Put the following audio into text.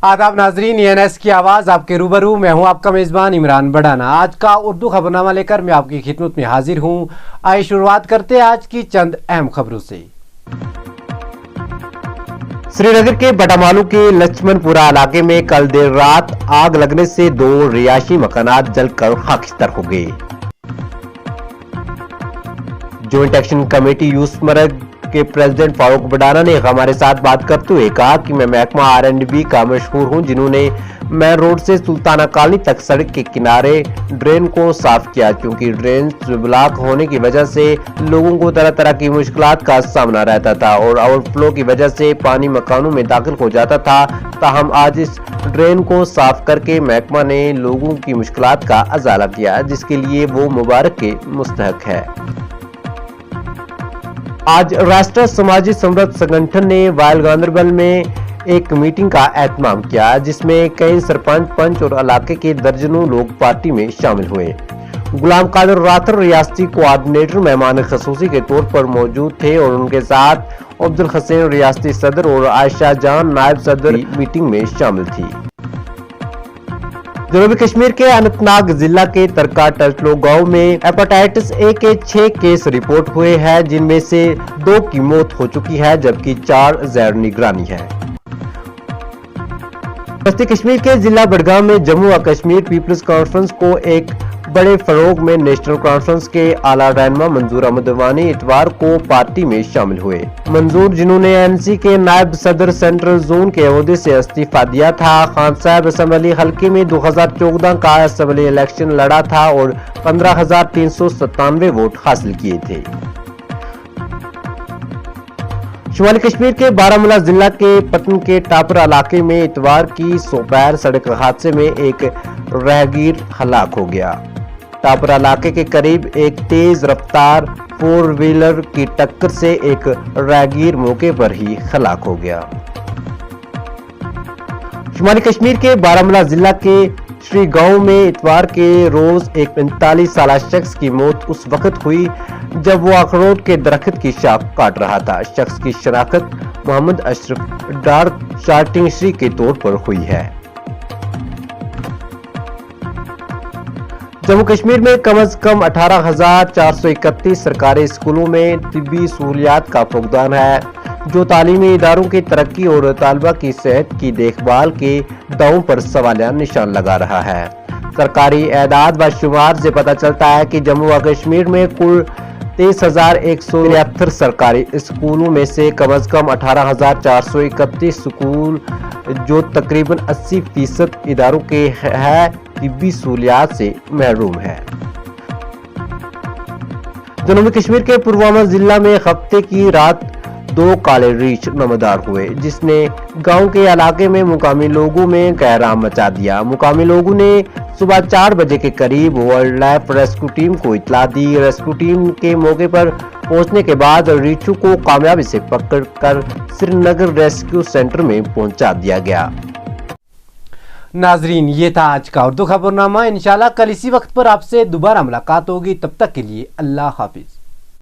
आदाब नाजरीन, ENS की आवाज़ आपके रूबरू। मैं हूं आपका मेज़बान इमरान बड़ाना। आज का उर्दू खबरनामा लेकर मैं आपकी खिदमत में हाजिर हूं। आइए शुरुआत करते हैं आज की चंद अहम खबरों से। श्रीनगर के बटामालू के लक्ष्मणपुरा इलाके में कल देर रात आग लगने से 2 रिहायशी मकानात जलकर खाकिस्तार हो गए। जॉइंट एक्शन कमेटी यूसमर्ग के प्रेसिडेंट फारूक बड़ाना ने हमारे साथ बात करते हुए कहा कि मैं महकमा R&B का मशहूर हूं, जिन्होंने मेन रोड से सुल्ताना कॉलोनी तक सड़क के किनारे ड्रेन को साफ किया, क्योंकि ड्रेन ब्लॉक होने की वजह से लोगों को तरह तरह की मुश्किलात का सामना रहता था और ओवरफ्लो की वजह से पानी मकानों में दाखिल हो जाता था। ताहम आज इस ड्रेन को साफ करके महकमा ने लोगों की मुश्किलात का अजाला किया, जिसके लिए वो मुबारक के मुस्तहक है। आज राष्ट्रीय समाजी समृद्ध संगठन ने वायल गांधरबल में एक मीटिंग का एहतमाम किया, जिसमें कई सरपंच, पंच और इलाके के दर्जनों लोग पार्टी में शामिल हुए। गुलाम कादिर राथर रियासती कोऑर्डिनेटर मेहमान खसूसी के तौर पर मौजूद थे और उनके साथ अब्दुल हसन रियासती सदर और आयशा जान नायब सदर मीटिंग में शामिल थी। जनूबी कश्मीर के अनंतनाग जिला के तरका टचलो गांव में हेपेटाइटिस A के 6 केस रिपोर्ट हुए हैं, जिनमें से 2 की मौत हो चुकी है, जबकि 4 ज़ैर निगरानी है। पश्चिमी कश्मीर के जिला बडगाम में जम्मू और कश्मीर पीपल्स कॉन्फ्रेंस को एक बड़े फरोग में नेशनल कॉन्फ्रेंस के आला रहनुमा मंजूर अहमद वानी इतवार को पार्टी में शामिल हुए। मंजूर, जिन्होंने ANC के नायब सदर सेंट्रल जोन के ओहदे से इस्तीफा दिया था, खान साहब असम्बली हल्के में 2014 का असम्बली इलेक्शन लड़ा था और 15,397 वोट हासिल किए थे। शुमाली कश्मीर के बारामूला जिला के पटन के टापरा इलाके में इतवार की दोपहर सड़क हादसे में एक राहगीर हलाक हो गया। टापरा इलाके के करीब एक तेज रफ्तार 4 व्हीलर की टक्कर से एक राहगीर मौके पर ही हलाक हो गया। शुमाली कश्मीर के बारामूला जिला के श्री गांव में इतवार के रोज एक 45 साल शख्स की मौत उस वक्त हुई जब वो अखरोट के दरख्त की शाख काट रहा था। शख्स की शनाख्त मोहम्मद अशरफ डार शार्टिंग श्री के तौर पर हुई है। जम्मू कश्मीर में कम से कम 18,431 सरकारी स्कूलों में तिब्बी सहूलियात का फुकदान है, जो तालीमी इदारों की तरक्की और तालबा की सेहत की देखभाल के दावों पर सवालिया निशान लगा रहा है। सरकारी एदाद व शुमार से पता चलता है कि जम्मू और कश्मीर में कुल 23,173 सरकारी स्कूलों में से कम 18,431 स्कूल, जो तकरीबन 80% इदारों के है, तिब्बी सहूलियात से महरूम है। जनूबी कश्मीर के पुलवामा जिला में हफ्ते की रात 2 काले रीछ नमदार हुए, जिसने गांव के इलाके में मुकामी लोगों में कहराम मचा दिया। मुकामी लोगों ने सुबह 4 बजे के करीब वाइल्ड लाइफ रेस्क्यू टीम को इतला दी। रेस्क्यू टीम के मौके पर पहुंचने के बाद रीछू को कामयाबी से पकड़कर श्रीनगर रेस्क्यू सेंटर में पहुंचा दिया गया। नाजरीन, ये था आज का उर्दू खबरनामा। इंशाल्लाह कल इसी वक्त पर आपसे दोबारा मुलाकात होगी। तब तक के लिए अल्लाह हाफिज।